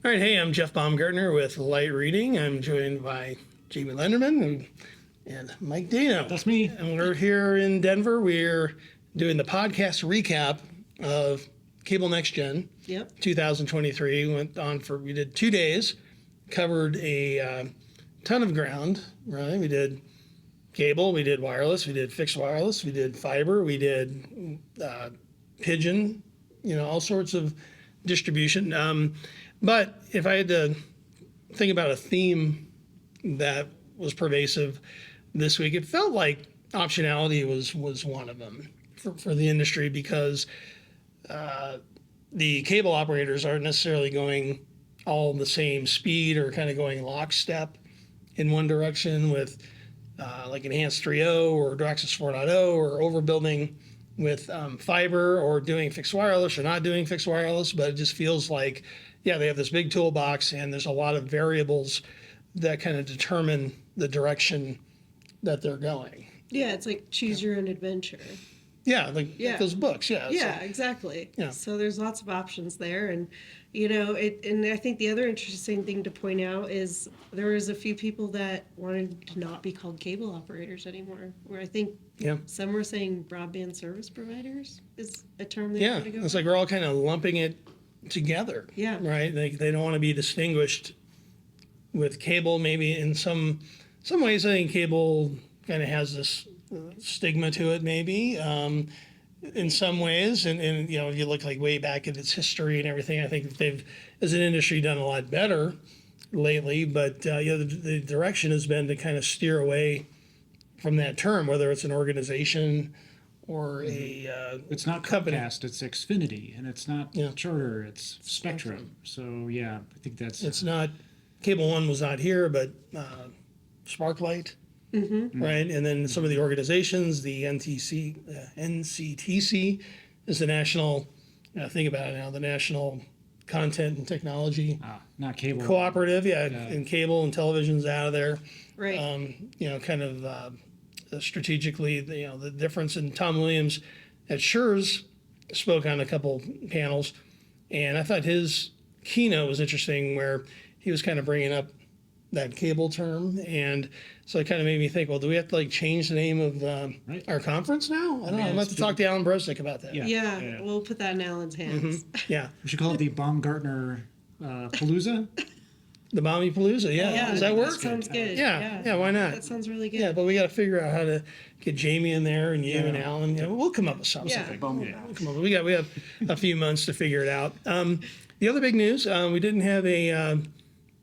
All right, hey, I'm Jeff Baumgartner with Light Reading. I'm joined by Jaimie Lenderman and Mike Dano. That's me. And we're here in Denver. We're doing the podcast recap of Cable Next Gen. Yep. 2023. We did 2 days, covered a ton of ground, right? We did cable, we did wireless, we did fixed wireless, we did fiber, we did pigeon, all sorts of distribution. But if I had to think about a theme that was pervasive this week, it felt like optionality was one of them for the industry, because the cable operators aren't necessarily going all the same speed or kind of going lockstep in one direction with like Enhanced 3.0 or DOCSIS 4.0, or overbuilding with fiber, or doing fixed wireless or not doing fixed wireless. But it just feels like, they have this big toolbox and there's a lot of variables that kind of determine the direction that they're going. Yeah, it's like choose your own adventure. Yeah, like those books. Yeah, Exactly. Yeah. So there's lots of options there, and and I think the other interesting thing to point out is there was a few people that wanted to not be called cable operators anymore. Where I think some were saying broadband service providers is a term they want to go. It's like we're all kind of lumping it together. Yeah. Right. They don't want to be distinguished with cable. Maybe in some ways, I think cable kind of has this stigma to it, maybe in some ways, and if you look like way back at its history and everything, I think they've, as an industry, done a lot better lately. But the direction has been to kind of steer away from that term, whether it's an organization or it's not company. Comcast, it's Xfinity, and it's not Charter, it's Spectrum. So I think it's not Cable One was not here, but Sparklight. Mm-hmm. Right, and then some of the organizations, the NCTC is the national. Think about it now, the National Content and Technology not cable Cooperative. And cable and television's out of there. Right. Kind of strategically, the difference. And Tom Williams at Schurz spoke on a couple panels, and I thought his keynote was interesting, where he was kind of bringing up that cable term, and so it kind of made me think, well, do we have to change the name of our conference now? I don't know. I'm going to have to talk to Alan Brosnick about that. Yeah, we'll put that in Alan's hands. Mm-hmm. Yeah. We should call it the Baumgartner Palooza. The Balmy Palooza, Does that work? That sounds good. Yeah, why not? That sounds really good. Yeah, but we got to figure out how to get Jaimie in there, and you and Alan. We'll come up with something. Yeah. We'll come up. We have a few months to figure it out. The other big news, we didn't have a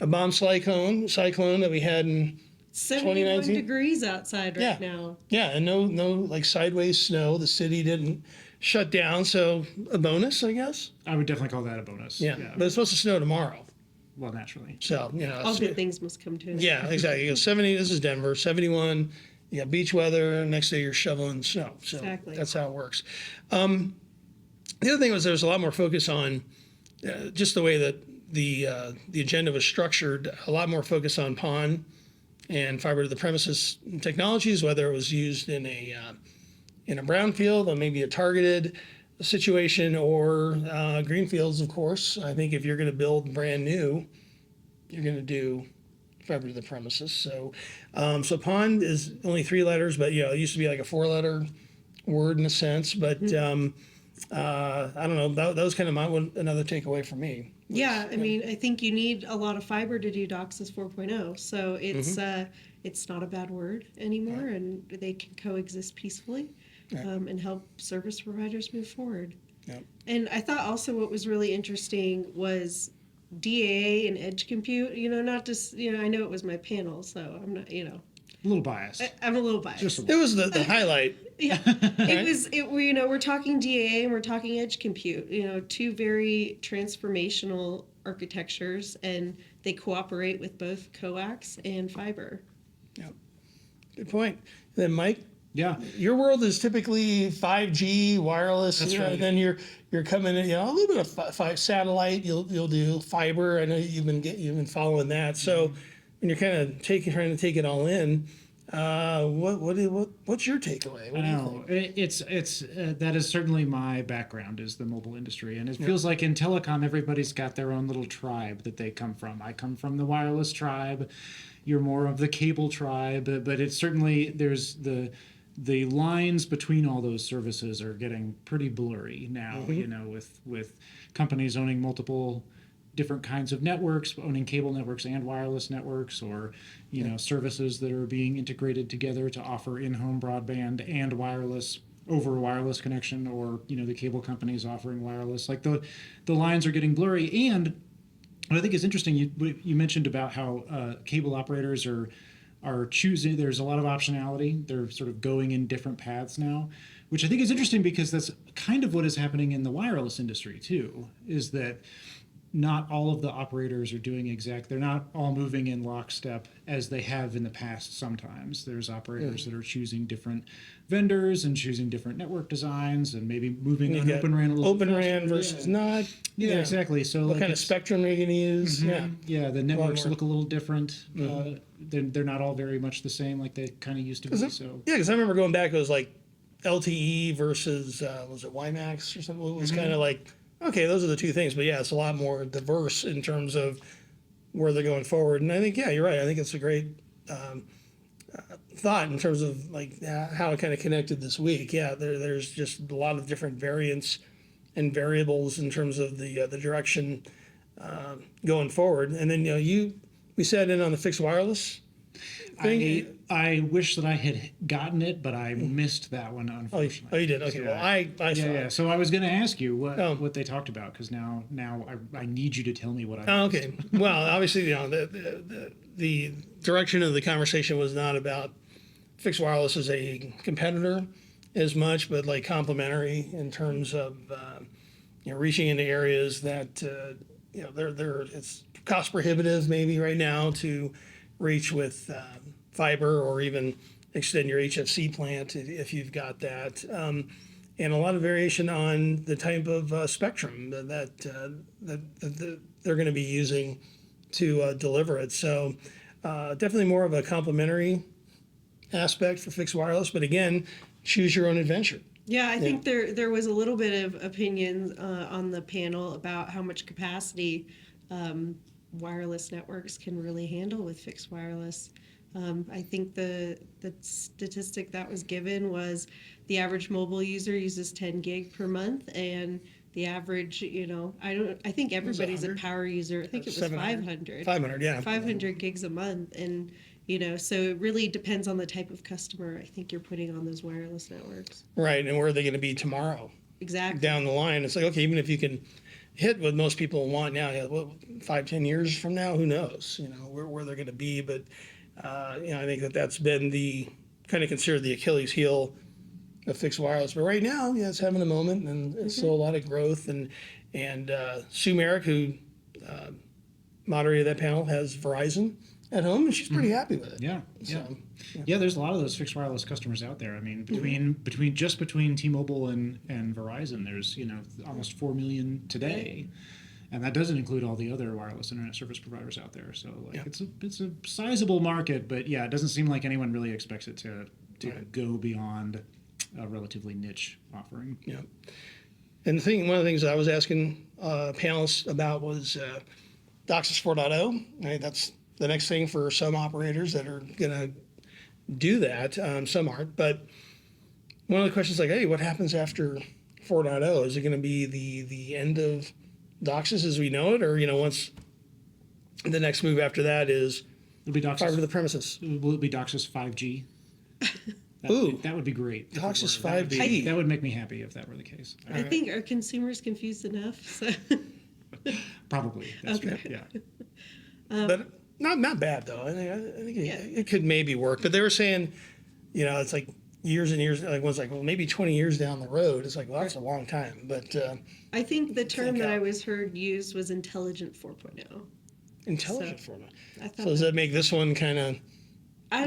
bomb cyclone that we had in 71 degrees outside right now. Yeah, and no sideways snow. The city didn't shut down, so a bonus, I guess. I would definitely call that a bonus. Yeah. But it's supposed to snow tomorrow. Well, naturally. So, all good things must come to an end. Yeah, exactly. You go 70, this is Denver, 71, you got beach weather, next day you're shoveling snow. So exactly. That's how it works. The other thing was there was a lot more focus on just the way that the agenda was structured, a lot more focus on PON and fiber to the premises technologies, whether it was used in a brownfield or maybe a targeted situation, or greenfields, of course. I think if you're going to build brand new, you're going to do fiber to the premises. So PON is only 3 letters, but it used to be like a 4-letter word in a sense. But I don't know. That was kind of another takeaway for me. Yeah, I mean, I think you need a lot of fiber to do DOCSIS 4.0, so it's not a bad word anymore, and they can coexist peacefully and help service providers move forward. Yep. And I thought also what was really interesting was DAA and edge compute. Not just I know it was my panel, so I'm not a little biased. I'm a little biased. It was the highlight. Yeah, we're talking DAA and we're talking edge compute. Two very transformational architectures, and they cooperate with both coax and fiber. Yeah, good point. Then Mike. Yeah, your world is typically 5G wireless. That's right. Then you're coming in, a little bit of satellite. You'll do fiber. I know you've been following that. So when you're kind of trying to take it all in, What's your takeaway? What I do you know think? it's that is certainly my background is the mobile industry, and it feels like in telecom everybody's got their own little tribe that they come from. I come from the wireless tribe. You're more of the cable tribe, but it's certainly there's the lines between all those services are getting pretty blurry now. You know, with companies owning multiple different kinds of networks, owning cable networks and wireless networks, or you know, services that are being integrated together to offer in-home broadband and wireless over wireless connection, or you know, the cable companies offering wireless. Like the lines are getting blurry. And what I think is interesting, you mentioned about how cable operators are choosing. There's a lot of optionality. They're sort of going in different paths now, which I think is interesting because that's kind of what is happening in the wireless industry too. Is that not all of the operators are doing they're not all moving in lockstep as they have in the past. Sometimes there's operators that are choosing different vendors and choosing different network designs and maybe moving on Open RAN a little Open bit RAN faster. versus not. Yeah, exactly. So What like kind of spectrum are you going to use? yeah, the networks more. look a little different. They're not all very much the same like they kind of used to be. So Because I remember going back, it was like LTE versus was it WiMAX or something? It was kind of like, okay, those are the two things. But yeah, it's a lot more diverse in terms of where they're going forward. And I think, yeah, you're right. I think it's a great thought in terms of like how it kind of connected this week. Yeah, there's just a lot of different variants and variables in terms of the direction going forward. And then we sat in on the fixed wireless thing. I wish that I had gotten it, but I missed that one, Oh, unfortunately. you did. Okay. So, Well, I saw yeah. it. So I was going to ask you what they talked about, because now I need you to tell me what I Oh, missed. okay. Well, obviously, the direction of the conversation was not about fixed wireless as a competitor as much, but like complementary in terms of reaching into areas that they're it's cost prohibitive maybe right now to reach with fiber or even extend your HFC plant if you've got that. And a lot of variation on the type of spectrum that they're going to be using to deliver it. So definitely more of a complementary aspect for fixed wireless, but again, choose your own adventure. Yeah, I think there was a little bit of opinion on the panel about how much capacity wireless networks can really handle with fixed wireless. I think the statistic that was given was the average mobile user uses 10 gig per month, and the average, I think everybody's a 100? power user. I think it was 500. 500, yeah. 500 gigs a month, and so it really depends on the type of customer I think you're putting on those wireless networks. Right, and where are they going to be tomorrow? Exactly. Down the line, it's like, okay, even if you can hit what most people want now, 5-10 years from now, who knows? Where they're going to be, but I think that's been the kind of considered the Achilles heel of fixed wireless. But right now, yeah, it's having a moment, and it's still a lot of growth. And Sue Merrick, who moderated that panel, has Verizon at home, and she's pretty happy with it. Yeah. Yeah, there's a lot of those fixed wireless customers out there. I mean, between T-Mobile and Verizon, there's almost 4 million today, and that doesn't include all the other wireless internet service providers out there. So it's a sizable market, but yeah, it doesn't seem like anyone really expects it to go beyond a relatively niche offering. Yeah. And one of the things I was asking panelists about was DOCSIS 4.0. Right? That's the next thing for some operators that are going to do that. Some aren't. But one of the questions is like, hey, what happens after 4.0? Is it going to be the end of DOCSIS as we know it? Or, once the next move after that is It'll be DOCSIS, fiber to the premises? Will it be DOCSIS 5G? That would be great. DOCSIS That 5G. That would make me happy if that were the case. I think are consumers confused enough? So. Probably. That's Okay. true. Yeah. But not bad, though. I think it could maybe work. But they were saying, it's like years and years. Like one's like, well, maybe 20 years down the road. It's like, well, that's a long time. But I think the term that I was heard used was intelligent 4.0. intelligent 4.0. I So does that make this one kind of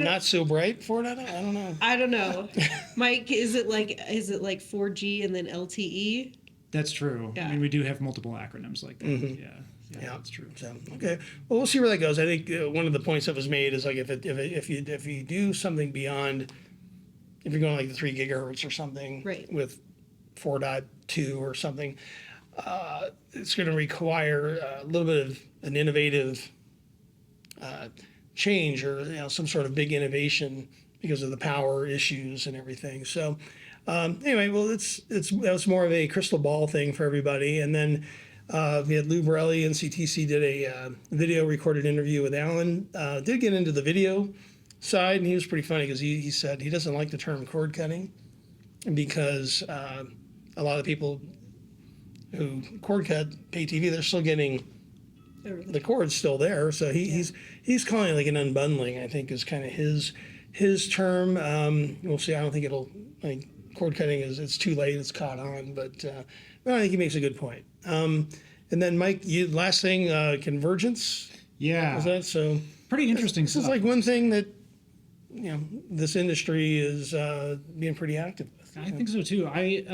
not so bright 4.0? I don't know. I don't know. Mike, is it like 4G and then LTE? That's true. Yeah. I mean, we do have multiple acronyms like that. Yeah. Yeah, that's true. So okay, well, we'll see where that goes. I think one of the points that was made is like if you do something beyond, if you're going like the 3 gigahertz or something Right. with 4.2 or something, it's going to require a little bit of an innovative change, or some sort of big innovation because of the power issues and everything. So anyway, well, that was more of a crystal ball thing for everybody. And then we had Lou Borelli and CTC did a video recorded interview with Alan. Did get into the video side, and he was pretty funny because he said he doesn't like the term cord cutting because a lot of people who cord cut pay TV, they're still getting the cord's still there. So he's calling it like an unbundling, I think is kind of his term. We'll see. I don't think cord cutting it's too late. It's caught on, but I think he makes a good point. And then Mike, last thing, convergence. Yeah. Was that so? Pretty interesting This stuff. is like one thing that this industry is being pretty active with. I think so too. I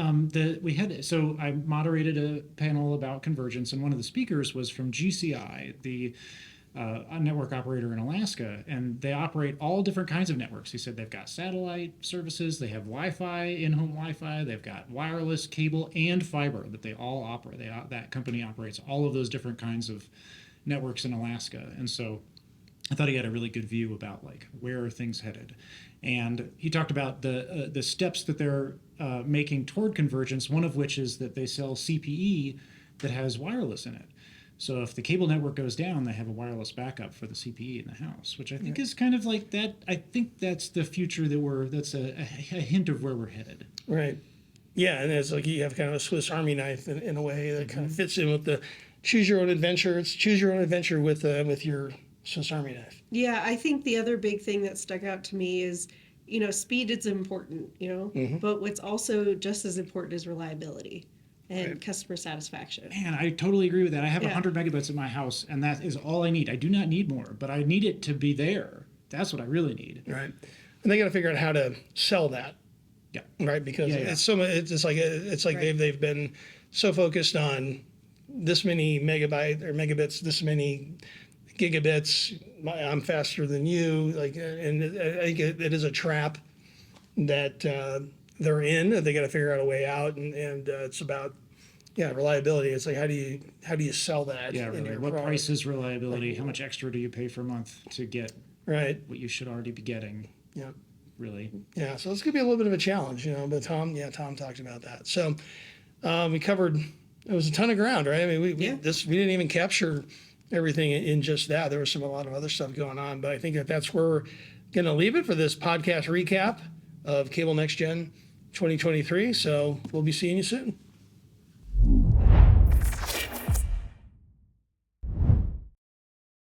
moderated a panel about convergence, and one of the speakers was from GCI, the a network operator in Alaska, and they operate all different kinds of networks. He said they've got satellite services, they have Wi-Fi, in-home Wi-Fi, they've got wireless, cable, and fiber that they all operate. That company operates all of those different kinds of networks in Alaska, and so I thought he had a really good view about like where are things headed, and he talked about the steps that they're making toward convergence. One of which is that they sell CPE that has wireless in it. So if the cable network goes down, they have a wireless backup for the CPE in the house, which I think is kind of like that. I think that's the future that's a hint of where we're headed. Right. Yeah, and it's like you have kind of a Swiss Army knife in a way that kind of fits in with the choose your own adventure. It's choose your own adventure with your Swiss Army knife. Yeah, I think the other big thing that stuck out to me is, speed is important, but what's also just as important is reliability and customer satisfaction. Man, I totally agree with that. I have Yeah. 100 megabits in my house, and that is all I need. I do not need more, but I need it to be there. That's what I really need. Right. And they got to figure out how to sell that. Yeah. Right. Because Yeah. it's like Right. they've been so focused on this many megabyte or megabits, this many gigabits. I'm faster than you. And I think it is a trap that they're in. They got to figure out a way out, and it's about reliability. It's like how do you sell that? Yeah, into really. your What product? price is reliability? How much extra do you pay per month to get Right. what you should already be getting? Yeah. Really. Yeah. So it's gonna be a little bit of a challenge, But Tom talked about that. So we covered. It was a ton of ground, right? I mean, we didn't even capture everything in just that. There was a lot of other stuff going on, but I think that's where we're going to leave it for this podcast recap of Cable Next Gen 2023. So we'll be seeing you soon.